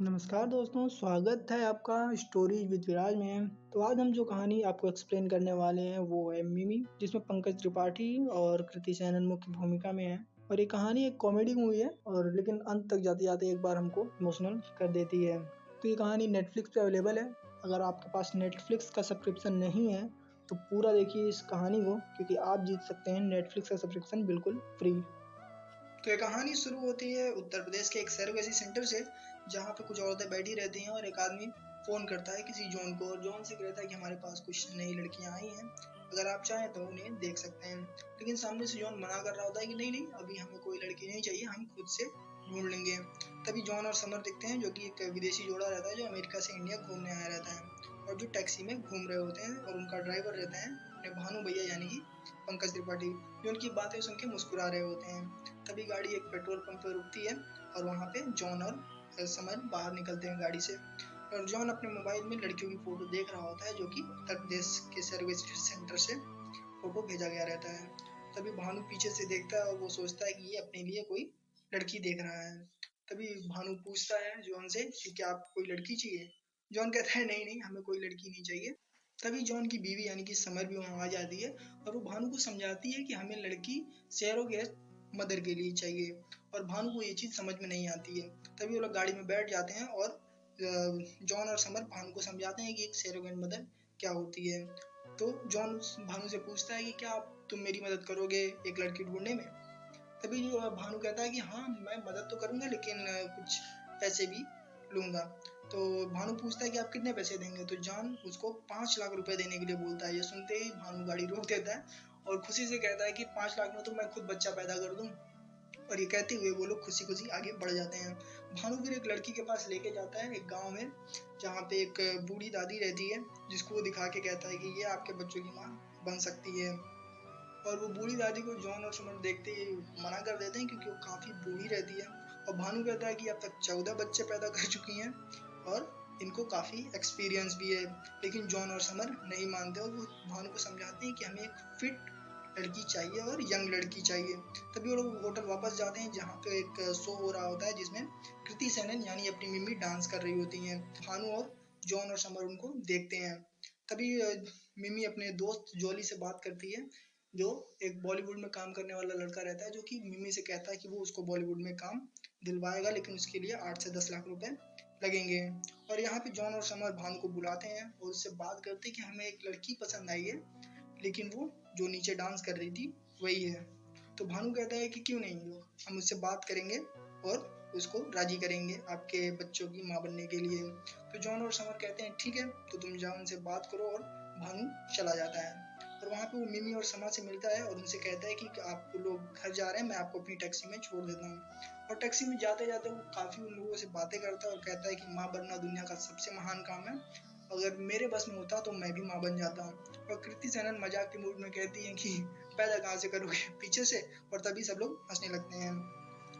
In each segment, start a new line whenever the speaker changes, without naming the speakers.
नमस्कार दोस्तों, स्वागत है आपका स्टोरीज विद विराज में। तो आज हम जो कहानी आपको एक्सप्लेन करने वाले हैं वो है मिमी, जिसमें पंकज त्रिपाठी और कृति सेनन मुख्य भूमिका में है। और ये कहानी एक कॉमेडी मूवी है और लेकिन अंत तक जाते-जाते एक बार हमको इमोशनल कर देती है। तो ये कहानी नेटफ्लिक्स पे अवेलेबल है। अगर आपके पास नेटफ्लिक्स का सब्सक्रिप्शन नहीं है तो पूरा देखिए इस कहानी को, क्योंकि आप जीत सकते हैं नेटफ्लिक्स का सब्सक्रिप्शन बिल्कुल फ्री। तो ये कहानी शुरू होती है उत्तर प्रदेश के एक सरोगेसी सेंटर से, जहाँ पे कुछ औरतें बैठी रहती हैं और एक आदमी फ़ोन करता है किसी जॉन को और जॉन से कहता है कि हमारे पास कुछ नई लड़कियाँ आई हैं, अगर आप चाहें तो उन्हें देख सकते हैं। लेकिन सामने से जॉन मना कर रहा होता है कि नहीं नहीं, अभी हमें कोई लड़की नहीं चाहिए, हम खुद से ढूंढ लेंगे। तभी जॉन और समर दिखते हैं, जो कि एक विदेशी जोड़ा रहता है जो अमेरिका से इंडिया घूमने आया रहता है और जो टैक्सी में घूम रहे होते हैं, और उनका ड्राइवर रहता है अपने भानु भैया यानी कि पंकज त्रिपाठी, जो उनकी बातें सुन के मुस्कुरा रहे होते हैं। तभी गाड़ी एक पेट्रोल पंप पर रुकती है और वहाँ पे जॉन और समर बाहर निकलते हैं गाड़ी से, और जॉन अपने मोबाइल में लड़कियों की फोटो देख रहा होता है, जो कि उत्तर प्रदेश के सर्विस सेंटर से फोटो भेजा गया रहता है। तभी भानु पीछे से देखता है और वो सोचता है कि ये अपने लिए कोई लड़की देख रहा है। तभी भानु पूछता है जॉन से कि क्या आपको कोई लड़की चाहिए। जॉन कहता है नहीं नहीं, हमें कोई लड़की नहीं चाहिए। तभी जॉन की बीवी यानी कि समर भी वहाँ आ जाती है और वो भानु को समझाती है कि हमें लड़की सैरोगेट मदर के लिए चाहिए, और भानु को ये चीज़ समझ में नहीं आती है। तभी वो लोग गाड़ी में बैठ जाते हैं और जॉन और समर भानु को समझाते हैं कि एक सैरोगेट मदर क्या होती है। तो जॉन भानु से पूछता है कि क्या तुम मेरी मदद करोगे एक लड़की ढूंढने में। तभी भानु कहता है कि हाँ, मैं मदद तो करूंगा, लेकिन कुछ पैसे भी लूंगा। तो भानु पूछता है कि आप कितने पैसे देंगे। तो जॉन उसको 5 लाख रुपए देने के लिए बोलता है। ये सुनते ही भानु गाड़ी रोक देता है और खुशी से कहता है कि 5 लाख में तो मैं खुद बच्चा पैदा कर दूं। और ये कहते हुए वो लोग खुशी खुशी आगे बढ़ जाते हैं। भानु फिर एक लड़की के पास लेके जाता है एक गांव में, जहाँ पे एक बूढ़ी दादी रहती है, जिसको वो दिखा के कहता है कि ये आपके बच्चों की माँ बन सकती है। और वो बूढ़ी दादी को जॉन और समर देखते ही मना कर देते हैं, क्योंकि वो काफ़ी बूढ़ी रहती है। और भानु कहता है कि अब तक 14 बच्चे पैदा कर चुकी हैं और इनको काफ़ी एक्सपीरियंस भी है। लेकिन जॉन और समर नहीं मानते और वो भानु को समझाते हैं कि हमें एक फिट लड़की चाहिए और यंग लड़की चाहिए। तभी वो लोग होटल वापस जाते हैं, जहाँ पे एक शो हो रहा होता है जिसमें कृति सेनन यानी अपनी मिमी डांस कर रही होती हैं। भानु और जॉन और समर उनको देखते हैं। तभी मिमी अपने दोस्त जॉली से बात करती है, जो एक बॉलीवुड में काम करने वाला लड़का रहता है, जो कि मिमी से कहता है कि वो उसको बॉलीवुड में काम दिलवाएगा, लेकिन उसके लिए 8 से 10 लाख रुपए लगेंगे। और यहाँ पे जॉन और समर भानु को बुलाते हैं और उससे बात करते हैं कि हमें एक लड़की पसंद आई है, लेकिन वो जो नीचे डांस कर रही थी वही है। तो भानु कहता है कि क्यों नहीं, हम उससे बात करेंगे और उसको राजी करेंगे आपके बच्चों की माँ बनने के लिए। तो जॉन और समर कहते हैं ठीक है, तो तुम जाओ उनसे बात करो, और भानु चला जाता है। और वहाँ पे वो मिमी और समा से मिलता है और उनसे कहता है कि आप लोग घर जा रहे हैं, मैं आपको अपनी टैक्सी में छोड़ देता हूँ। और टैक्सी में जाते जाते वो काफ़ी उन लोगों से बातें करता है और कहता है कि माँ बनना दुनिया का सबसे महान काम है, अगर मेरे बस में होता तो मैं भी माँ बन जाता हूँ। और कृति सेनन मजाक के मूड में कहती है कि पैदा कहाँ से करोगे, पीछे से। और तभी सब लोग हंसने लगते हैं।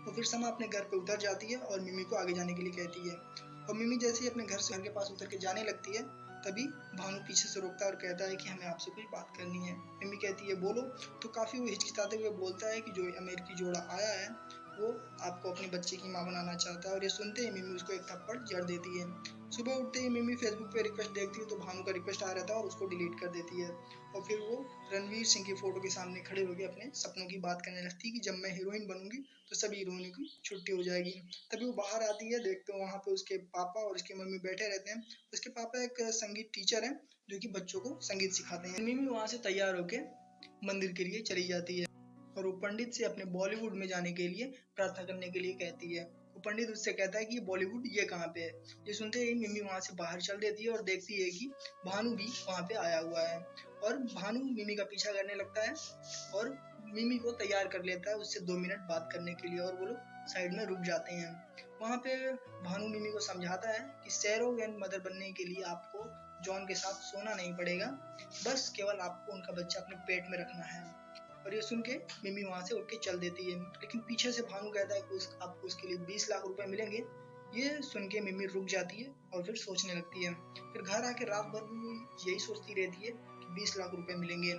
तो फिर समा अपने घर पे उतर जाती है और मिमी को आगे जाने के लिए कहती है। और मिमी जैसे ही अपने घर के पास उतर के जाने लगती है, तभी भानु पीछे से रोकता है और कहता है कि हमें आपसे कुछ बात करनी है। मिमी कहती है बोलो। तो काफ़ी वो हिचकिचाते हुए बोलता है कि जो अमेरिकी जोड़ा आया है वो आपको अपने बच्चे की माँ बनाना चाहता है। और ये सुनते ही मिमी उसको एक थप्पड़ जड़ देती है। सुबह उठते ही मिमी फेसबुक पे रिक्वेस्ट देखती है तो भानु का रिक्वेस्ट आ रहता है और उसको डिलीट कर देती है। और फिर वो रणवीर सिंह की फोटो के सामने खड़े होकर अपने सपनों की बात करने लगती है कि जब मैं हीरोइन बनूंगी तो सभी हीरोइनों की छुट्टी हो जाएगी। तभी वो बाहर आती है, देखते हो वहाँ पे उसके पापा और उसकी मम्मी बैठे रहते हैं। उसके पापा एक संगीत टीचर हैं, जो कि बच्चों को संगीत सिखाते हैं। मिमी वहाँ से तैयार होके मंदिर के लिए चली जाती है और वो पंडित से अपने बॉलीवुड में जाने के लिए प्रार्थना करने के लिए कहती है। वो पंडित उससे कहता है कि बॉलीवुड ये कहाँ पे है। ये सुनते ही मिमी वहाँ से बाहर चल देती है और देखती है कि भानु भी वहाँ पे आया हुआ है। और भानु मिमी का पीछा करने लगता है और मिमी को तैयार कर लेता है उससे 2 मिनट बात करने के लिए, और वो लोग साइड में रुक जाते हैं। वहाँ पे भानु मिमी को समझाता है कि सैरोगेट मदर बनने के लिए आपको जॉन के साथ सोना नहीं पड़ेगा, बस केवल आपको उनका बच्चा अपने पेट में रखना है। और ये सुन के मिमी वहाँ से उठ के चल देती है, लेकिन पीछे से भानु कहता है कि आपको उसके लिए 20 लाख रुपए मिलेंगे। ये सुन के मिमी रुक जाती है और फिर सोचने लगती है। फिर घर आके रात भर वो यही सोचती रहती है कि 20 लाख रुपए मिलेंगे।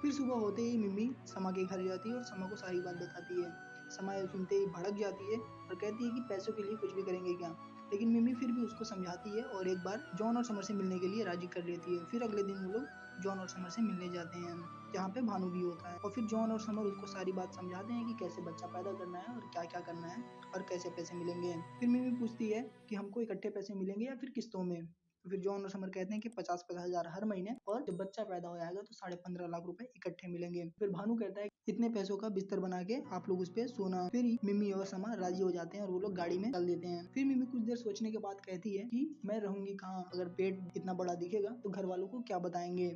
फिर सुबह होते ही मिमी समा के घर जाती है और समा को सारी बात बताती है। समा ये सुनते ही भड़क जाती है और कहती है कि पैसों के लिए कुछ भी करेंगे क्या। लेकिन मिमी फिर भी उसको समझाती है और एक बार जॉन और समर से मिलने के लिए राजी कर लेती है। फिर अगले दिन वो लोग जॉन और समर से मिलने जाते हैं, जहाँ पे भानु भी होता है। और फिर जॉन और समर उसको सारी बात समझाते हैं कि कैसे बच्चा पैदा करना है और क्या क्या करना है और कैसे पैसे मिलेंगे। फिर मिमी पूछती है कि हमको इकट्ठे पैसे मिलेंगे या फिर किस्तों में। तो फिर जॉन और समर कहते हैं कि 50-50 हजार हर महीने, और जब बच्चा पैदा हो जाएगा तो 15.5 लाख रुपए इकट्ठे मिलेंगे। फिर भानु कहता है इतने पैसों का बिस्तर बना के आप लोग उस पे सोना। फिर मिमी और समा राजी हो जाते हैं और वो लोग गाड़ी में चल देते हैं। फिर मिमी कुछ देर सोचने के बाद कहती है कि मैं रहूंगी कहाँ, अगर पेट इतना बड़ा दिखेगा तो घर वालों को क्या बताएंगे।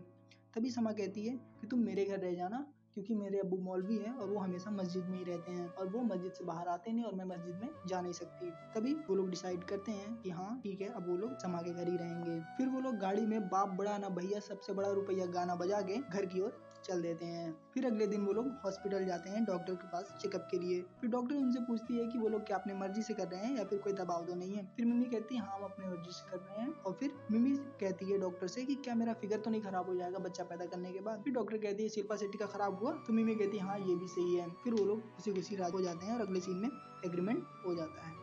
तभी समा कहती है कि तुम मेरे घर रह जाना, क्योंकि मेरे अब्बू मौलवी हैं और वो हमेशा मस्जिद में ही रहते हैं और वो मस्जिद से बाहर आते नहीं और मैं मस्जिद में जा नहीं सकती। तभी वो लोग डिसाइड करते हैं कि हाँ ठीक है, अब वो लोग समा के घर ही रहेंगे। फिर वो लोग गाड़ी में बाप बड़ा ना भैया सबसे बड़ा रुपया गाना बजा के घर की ओर चल देते हैं। फिर अगले दिन वो लोग हॉस्पिटल जाते हैं डॉक्टर के पास चेकअप के लिए। फिर डॉक्टर उनसे पूछती है कि वो लोग क्या अपनी मर्जी से कर रहे हैं या फिर कोई दबाव तो नहीं है। फिर मिमी कहती है हाँ हम अपनी मर्जी से कर रहे हैं। और फिर मिमी कहती है डॉक्टर से कि क्या मेरा फिगर तो नहीं खराब हो जाएगा बच्चा पैदा करने के बाद। फिर डॉक्टर कहती है शिल्पा शेट्टी का खराब हुआ, तो मिमी कहती है हाँ ये भी सही है। फिर वो लोग खुशी खुशी राजी हो जाते हैं और अगले सीन में एग्रीमेंट हो जाता है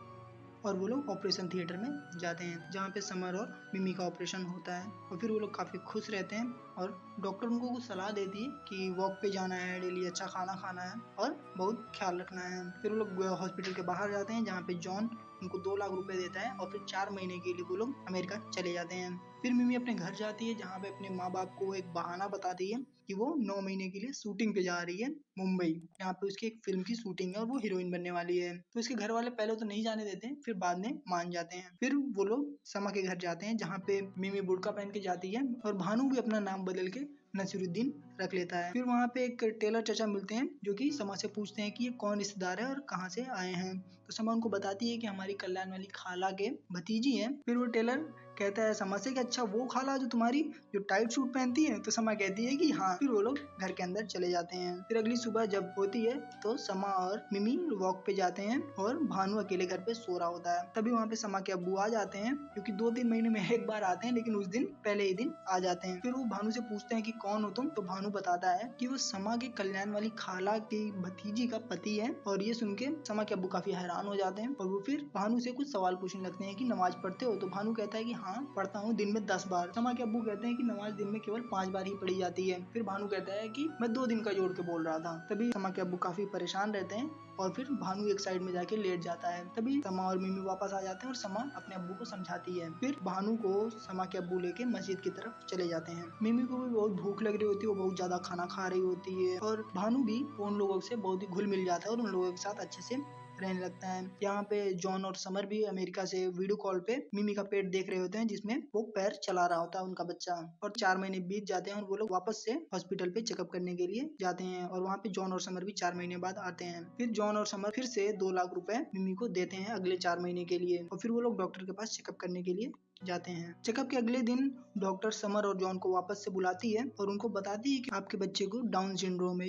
और वो लोग ऑपरेशन थिएटर में जाते हैं, जहाँ पे समर और मिमी का ऑपरेशन होता है। और फिर वो लोग काफ़ी खुश रहते हैं और डॉक्टर उनको कुछ सलाह देती है कि वॉक पे जाना है डेली, अच्छा खाना खाना है और बहुत ख्याल रखना है। फिर वो लोग हॉस्पिटल के बाहर जाते हैं, जहाँ पे जॉन उनको 2 लाख रुपए देता है और फिर 4 महीने के लिए वो लोग अमेरिका चले जाते हैं। फिर मिमी अपने घर जाती है, जहाँ पे अपने माँ बाप को एक बहाना बताती है कि वो 9 महीने के लिए शूटिंग पे जा रही है मुंबई। यहाँ पे उसकी एक फिल्म की शूटिंग है और वो हीरोइन बनने वाली है। तो उसके घर वाले पहले तो नहीं जाने देते हैं, फिर बाद में मान जाते हैं। फिर वो लोग समा के घर जाते हैं, जहाँ पे मिमी बुर्का पहन के जाती है और भानु भी अपना नाम बदल के नसीरुद्दीन रख लेता है। फिर वहाँ पे एक टेलर चाचा मिलते हैं, जो कि समा से पूछते हैं कि ये कौन रिश्तेदार है और कहाँ से आए हैं। तो समा उनको बताती है कि हमारी कल्याण वाली खाला के भतीजी हैं। फिर वो टेलर कहता है समा से कि अच्छा वो खाला जो तुम्हारी जो टाइट सूट पहनती है। तो समा कहती है कि हाँ। फिर वो लोग घर के अंदर चले जाते हैं। फिर अगली सुबह जब होती है तो समा और मिमी वॉक पे जाते हैं और भानु अकेले घर पे सो रहा होता है। तभी वहाँ पे समा के अब्बू आ जाते हैं, क्योंकि 2-3 महीने में एक बार आते हैं, लेकिन उस दिन पहले ही दिन आ जाते हैं। फिर वो भानु से पूछते हैं कि कौन हो तुम। तो भानु बताता है कि वो समा के कल्याण वाली खाला की भतीजी का पति है। और ये सुन के समा के अब्बू काफी हैरान हो जाते हैं और वो फिर भानु से कुछ सवाल पूछने लगते हैं कि नमाज पढ़ते हो। तो भानु कहता है कि हाँ पढ़ता हूँ, दिन में 10 बार। समा के अब्बू कहते हैं कि नमाज दिन में केवल 5 बार ही पढ़ी जाती है। फिर भानु कहता है कि मैं 2 दिन का जोड़ के बोल रहा था। तभी समा के अब्बू काफी परेशान रहते हैं और फिर भानु एक साइड में जाके लेट जाता है। तभी समा और मिमी वापस आ जाते हैं और समा अपने अब्बू को समझाती है। फिर भानु को समा के अब्बू लेके मस्जिद की तरफ चले जाते हैं। मिमी को भी बहुत भूख लग रही होती है, वो बहुत ज्यादा खाना खा रही होती है और भानु भी उन लोगों से बहुत ही घुल मिल जाता है और उन लोगों के साथ अच्छे से रहने लगता है। यहाँ पे जॉन और समर भी अमेरिका से वीडियो कॉल पे मिमी का पेट देख रहे होते हैं, जिसमें वो पैर चला रहा होता है उनका बच्चा। और 4 महीने बीत जाते हैं और वो लोग वापस से हॉस्पिटल पे चेकअप करने के लिए जाते हैं और वहाँ पे जॉन और समर भी 4 महीने बाद आते हैं। फिर जॉन और समर फिर से 2 लाख रुपए मिमी को देते हैं अगले 4 महीने के लिए और फिर वो लोग डॉक्टर के पास चेकअप करने के लिए जाते हैं। चेकअप के अगले दिन डॉक्टर समर और जॉन को वापस से बुलाती है और उनको बताती है कि आपके बच्चे को डाउन सिंड्रोम है।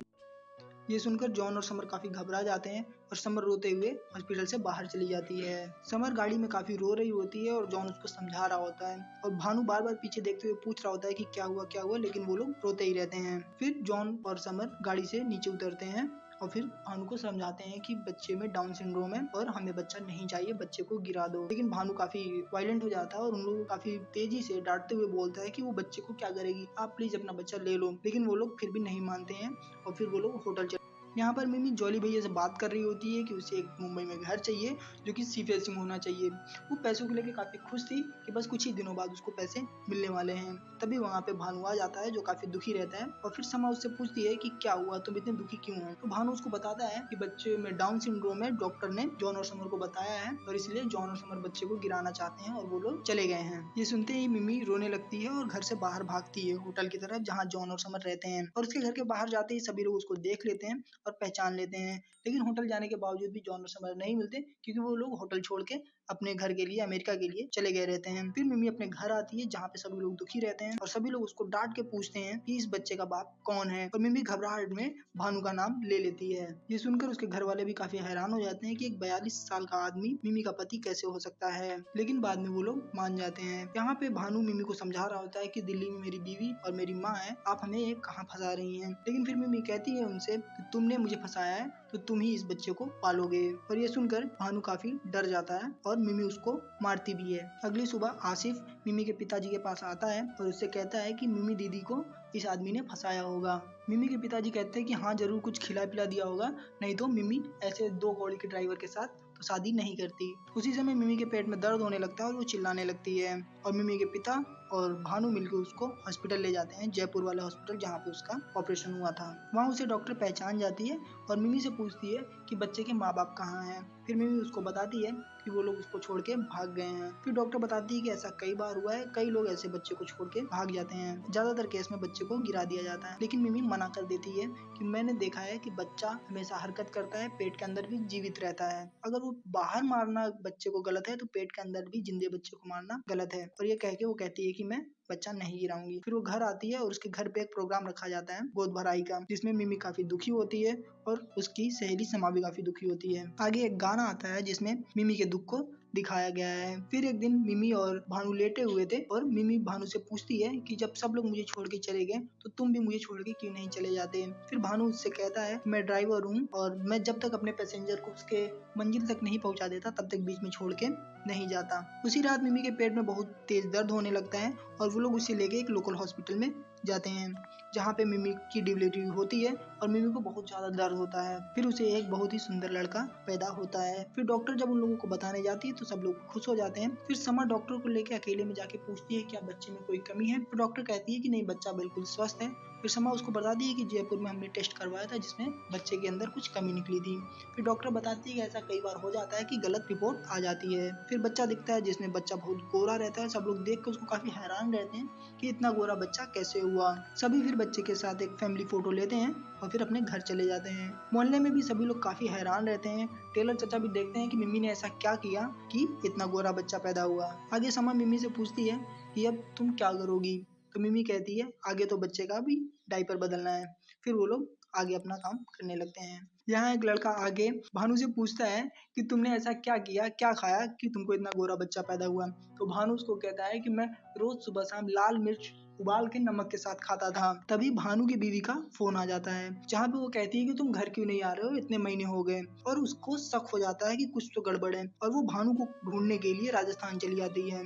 ये सुनकर जॉन और समर काफी घबरा जाते हैं और समर रोते हुए हॉस्पिटल से बाहर चली जाती है। समर गाड़ी में काफी रो रही होती है और जॉन उसको समझा रहा होता है और भानु बार बार पीछे देखते हुए पूछ रहा होता है कि क्या हुआ, लेकिन वो लोग रोते ही रहते हैं। फिर जॉन और समर गाड़ी से नीचे उतरते हैं और फिर भानु को समझाते हैं कि बच्चे में डाउन सिंड्रोम है और हमें बच्चा नहीं चाहिए, बच्चे को गिरा दो। लेकिन भानु काफी वायलेंट हो जाता है और उन लोगों को काफी तेजी से डांटते हुए बोलता है कि वो बच्चे को क्या करेगी, आप प्लीज अपना बच्चा ले लो। लेकिन वो लोग फिर भी नहीं मानते हैं और फिर वो लोग होटल यहाँ पर मिमी जॉली भैया से बात कर रही होती है कि उसे एक मुंबई में घर चाहिए जो कि सी फेसिंग होना चाहिए। वो पैसों को लेकर काफी खुश थी कि बस कुछ ही दिनों बाद उसको पैसे मिलने वाले हैं। तभी वहाँ पे भानु आ जाता है जो काफी दुखी रहता है और फिर समा उससे पूछती है कि क्या हुआ, तुम इतने दुखी क्यों हो। तो भानु उसको बताता है कि बच्चे में डाउन सिंड्रोम है, डॉक्टर ने जॉन और समर को बताया है और इसलिए जॉन और समर बच्चे को गिराना चाहते हैं और वो लोग चले गए हैं। ये सुनते ही मिमी रोने लगती है और घर से बाहर भागती है होटल की तरफ जहाँ जॉन और समर रहते हैं। और उसके घर के बाहर जाते ही सभी लोग उसको देख लेते हैं और पहचान लेते हैं। लेकिन होटल जाने के बावजूद भी जॉन और समर नहीं मिलते, क्योंकि वो लोग होटल छोड़ के अपने घर के लिए अमेरिका के लिए चले गए रहते हैं। फिर मिमी अपने घर आती है जहाँ पे सभी लोग दुखी रहते हैं और सभी लोग उसको डांट के पूछते हैं कि इस बच्चे का बाप कौन है और मिमी घबराहट में भानु का नाम ले लेती है। ये सुनकर उसके घर वाले भी काफी हैरान हो जाते हैं कि एक 42 साल का आदमी मिमी का पति कैसे हो सकता है, लेकिन बाद में वो लोग मान जाते हैं। यहाँ पे भानु मिमी को समझा रहा होता है कि दिल्ली में मेरी बीवी और मेरी माँ है, आप हमें कहाँ फंसा रही हैं। लेकिन फिर मिमी कहती है उनसे कि तुमने मुझे फंसाया है, तो तुम ही इस बच्चे को पालोगे। और ये सुनकर भानु काफी डर जाता है और मिमी उसको मारती भी है। अगली सुबह आसिफ मिमी के पिताजी के पास आता है और उससे कहता है कि मिमी दीदी को इस आदमी ने फंसाया होगा। मिमी के पिताजी कहते हैं कि हाँ जरूर कुछ खिला पिला दिया होगा, नहीं तो मिमी ऐसे 2 कौड़ी के ड्राइवर के साथ तो शादी नहीं करती। उसी समय मिमी के पेट में दर्द होने लगता है और वो चिल्लाने लगती है और मिमी के पिता और भानु मिलकर उसको हॉस्पिटल ले जाते हैं, जयपुर वाला हॉस्पिटल जहाँ पे उसका ऑपरेशन हुआ था। वहाँ उसे डॉक्टर पहचान जाती है और मिमी से पूछती है कि बच्चे के माँ बाप कहाँ हैं। फिर मिमी उसको बताती है कि वो लोग उसको छोड़ के भाग गए हैं। फिर डॉक्टर बताती है कि ऐसा कई बार हुआ है, कई लोग ऐसे बच्चे को छोड़ के भाग जाते हैं, ज्यादातर केस में बच्चे को गिरा दिया जाता है। लेकिन मिमी मना कर देती है कि मैंने देखा है कि बच्चा हमेशा हरकत करता है, पेट के अंदर भी जीवित रहता है। अगर वो बाहर मारना बच्चे को गलत है तो पेट के अंदर भी जिंदे बच्चे को मारना गलत है। और ये कह के वो कहती है कि मैं बच्चा नहीं गिराऊंगी। फिर वो घर आती है और उसके घर पे एक प्रोग्राम रखा जाता है गोद भराई का, जिसमें मिमी काफी दुखी होती है और उसकी सहेली समा भी काफी दुखी होती है। आगे एक गाना आता है जिसमें मिमी के दुख को दिखाया गया है। फिर एक दिन मिमी और भानु लेटे हुए थे और मिमी भानु से पूछती है कि जब सब लोग मुझे छोड़ के चले गए तो तुम भी मुझे छोड़ के क्यों नहीं चले जाते। फिर भानु उससे कहता है मैं ड्राइवर हूँ और मैं जब तक अपने पैसेंजर को उसके मंजिल तक नहीं पहुँचा देता तब तक बीच में छोड़ के नहीं जाता। उसी रात मिमी के पेट में बहुत तेज दर्द होने लगता है और वो लोग उसे लेके एक लोकल हॉस्पिटल में जाते हैं, जहाँ पे मिमी की डिलीवरी होती है और मिमी को बहुत ज्यादा दर्द होता है। फिर उसे एक बहुत ही सुंदर लड़का पैदा होता है। फिर डॉक्टर जब उन लोगों को बताने जाती है तो सब लोग खुश हो जाते हैं। फिर समा डॉक्टर को लेके अकेले में जाके पूछती है क्या बच्चे में कोई कमी है। तो डॉक्टर कहती है कि नहीं, बच्चा बिल्कुल स्वस्थ है। फिर समा उसको बताती है कि जयपुर में हमने टेस्ट करवाया था जिसमें बच्चे के अंदर कुछ कमी निकली थी। फिर डॉक्टर बताती है कि ऐसा कई बार हो जाता है कि गलत रिपोर्ट आ जाती है। फिर बच्चा दिखता है जिसमें बच्चा बहुत गोरा रहता है। सब लोग देख कर उसको काफी हैरान रहते हैं कि इतना गोरा बच्चा कैसे हुआ। सभी फिर बच्चे के साथ एक फैमिली फोटो लेते हैं और फिर अपने घर चले जाते हैं। मोहल्ले में भी सभी लोग काफी हैरान रहते हैं। टेलर चाचा भी देखते हैं कि मिमी ने ऐसा क्या किया कि इतना गोरा बच्चा पैदा हुआ। आगे समा मिमी से पूछती है कि अब तुम क्या करोगी। तो मिमी कहती है आगे तो बच्चे का भी डायपर बदलना है। फिर वो लोग आगे अपना काम करने लगते हैं। यहाँ एक लड़का आगे भानु से पूछता है कि तुमने ऐसा क्या किया, क्या खाया कि तुमको इतना गोरा बच्चा पैदा हुआ। तो भानु उसको कहता है कि मैं रोज सुबह शाम लाल मिर्च उबाल के नमक के साथ खाता था। तभी भानु की बीवी का फोन आ जाता है जहाँ पे वो कहती है कि तुम घर क्यों नहीं आ रहे हो, इतने महीने हो गए। और उसको शक हो जाता है कि कुछ तो गड़बड़ है और वो भानु को ढूंढने के लिए राजस्थान चली जाती है।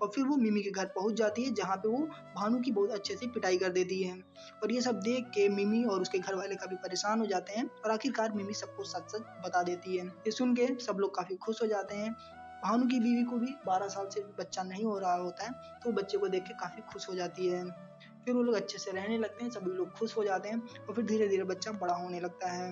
और फिर वो मिमी के घर पहुंच जाती है जहाँ पे वो भानु की बहुत अच्छे से पिटाई कर देती है। और ये सब देख के मिमी और उसके घर वाले काफी परेशान हो जाते हैं और आखिरकार मिमी सबको सच सच बता देती है। ये सुन के सब लोग काफी खुश हो जाते हैं। भानु की बीवी को भी 12 साल से बच्चा नहीं हो रहा होता है तो बच्चे को देख के काफी खुश हो जाती है। फिर वो लोग अच्छे से रहने लगते हैं, सभी लोग खुश हो जाते हैं और फिर धीरे धीरे बच्चा बड़ा होने लगता है।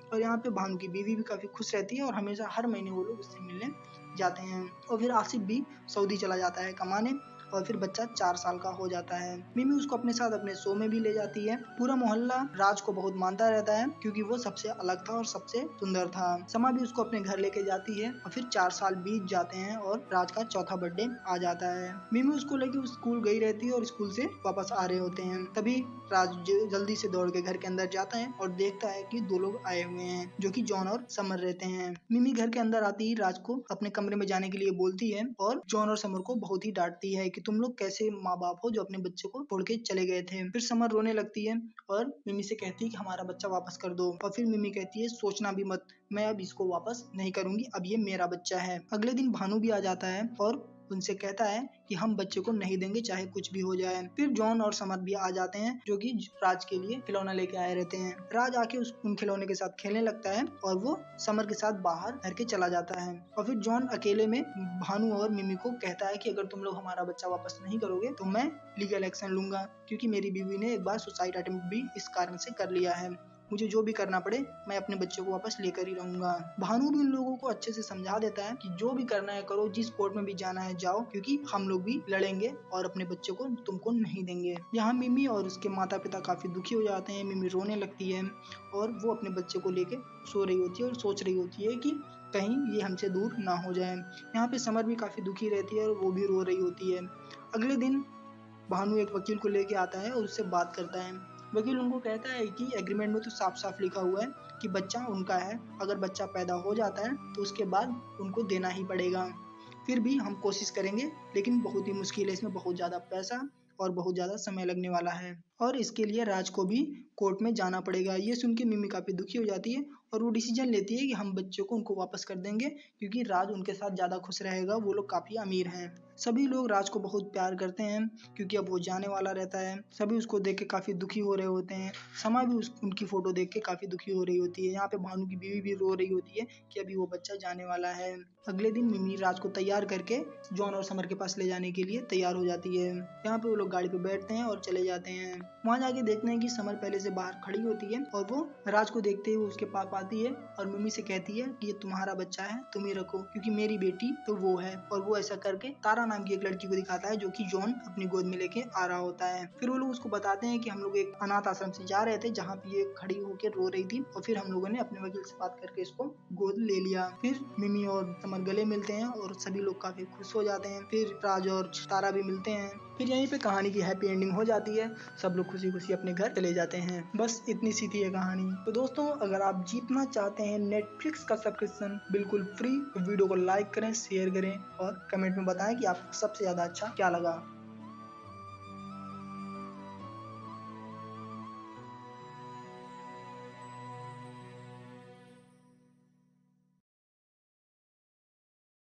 और यहाँ पे भानु की बीवी भी काफी खुश रहती है और हमेशा हर महीने वो लोग उससे मिलने जाते हैं। और फिर आसिफ भी सऊदी चला जाता है कमाने और फिर बच्चा 4 साल का हो जाता है। मिमी उसको अपने साथ अपने शो में भी ले जाती है। पूरा मोहल्ला राज को बहुत मानता रहता है क्योंकि वो सबसे अलग था और सबसे सुंदर था। समा भी उसको अपने घर लेके जाती है और फिर 4 साल बीत जाते हैं और राज का चौथा बर्थडे आ जाता है। मिमी उसको लेके स्कूल गई रहती है और स्कूल से वापस आ रहे होते हैं। तभी राज जल्दी से दौड़ के घर के अंदर जाता है और देखता है कि 2 लोग आए हुए हैं जो कि जॉन और समर रहते हैं। मिमी घर के अंदर आती ही राज को अपने कमरे में जाने के लिए बोलती है और जॉन और समर को बहुत ही डांटती है कि तुम लोग कैसे माँ बाप हो जो अपने बच्चे को छोड़ के चले गए थे। फिर समर रोने लगती है और मिमी से कहती है कि हमारा बच्चा वापस कर दो। और फिर मिमी कहती है सोचना भी मत, मैं अब इसको वापस नहीं करूंगी, अब ये मेरा बच्चा है। अगले दिन भानु भी आ जाता है और उनसे कहता है कि हम बच्चे को नहीं देंगे चाहे कुछ भी हो जाए। फिर जॉन और समर भी आ जाते हैं जो कि राज के लिए खिलौना लेके आए रहते हैं। राज आके उन खिलौने के साथ खेलने लगता है और वो समर के साथ बाहर घर के चला जाता है। और फिर जॉन अकेले में भानु और मिमी को कहता है कि अगर तुम लोग हमारा बच्चा वापस नहीं करोगे तो मैं लीगल एक्शन लूंगा, क्योंकि मेरी बीवी ने एक बार सुसाइड अटेम्प्ट भी इस कारण से कर लिया है। मुझे जो भी करना पड़े मैं अपने बच्चे को वापस लेकर ही रहूंगा। भानु भी उन लोगों को अच्छे से समझा देता है कि जो भी करना है करो, जिस कोर्ट में भी जाना है जाओ, क्योंकि हम लोग भी लड़ेंगे और अपने बच्चे को तुमको नहीं देंगे। यहाँ मिमी और उसके माता पिता काफी दुखी हो जाते हैं। मिमी रोने लगती है और वो अपने बच्चे को लेके सो रही होती है और सोच रही होती है कि कहीं ये हमसे दूर ना हो जाए। यहाँ पे समर भी काफी दुखी रहती है और वो भी रो रही होती है। अगले दिन भानु एक वकील को लेके आता है और उससे बात करता है। वकील उनको कहता है कि एग्रीमेंट में तो साफ साफ लिखा हुआ है कि बच्चा उनका है, अगर बच्चा पैदा हो जाता है तो उसके बाद उनको देना ही पड़ेगा। फिर भी हम कोशिश करेंगे, लेकिन बहुत ही मुश्किल है, इसमें बहुत ज़्यादा पैसा और बहुत ज़्यादा समय लगने वाला है और इसके लिए राज को भी कोर्ट में जाना पड़ेगा। ये सुन के मिमी काफ़ी दुखी हो जाती है और वो डिसीजन लेती है कि हम बच्चे को उनको वापस कर देंगे क्योंकि राज उनके साथ ज़्यादा खुश रहेगा, वो लोग काफ़ी अमीर हैं। सभी लोग राज को बहुत प्यार करते हैं क्योंकि अब वो जाने वाला रहता है। सभी उसको देख के काफ़ी दुखी हो रहे होते हैं। समा भी उनकी फ़ोटो देख के काफ़ी दुखी हो रही होती है। यहाँ पे भानु की बीवी भी रो रही होती है कि अभी वो बच्चा जाने वाला है। अगले दिन मिमी राज को तैयार करके जॉन और समर के पास ले जाने के लिए तैयार हो जाती है। यहाँ पे वो लोग गाड़ी पे बैठते हैं और चले जाते हैं। वहाँ जाके देखते हैं कि समर पहले से बाहर खड़ी होती है और वो राज को देखते ही उसके पास आती है और मिमी से कहती है कि ये तुम्हारा बच्चा है, तुम ही रखो क्योंकि मेरी बेटी तो वो है। और वो ऐसा करके तारा नाम की एक लड़की को दिखाता है जो कि जॉन अपनी गोद में लेके आ रहा होता है। फिर वो लोग उसको बताते हैं कि हम लोग एक अनाथ आश्रम से जा रहे थे जहाँ पे ये खड़ी होकर रो रही थी और फिर हम लोगों ने अपने वकील से बात करके इसको गोद ले लिया। फिर मिमी और समर गले मिलते हैं और सभी लोग काफी खुश हो जाते हैं। फिर राज और तारा भी मिलते हैं। फिर यहीं पे कहानी की हैप्पी एंडिंग हो जाती है। सब लोग खुशी खुशी अपने घर चले जाते हैं। बस इतनी सी थी ये कहानी। तो दोस्तों, अगर आप जीतना चाहते हैं नेटफ्लिक्स का सब्सक्रिप्शन बिल्कुल फ्री, तो वीडियो को लाइक करें, शेयर करें और कमेंट में बताएं कि आपको सबसे ज्यादा अच्छा क्या लगा।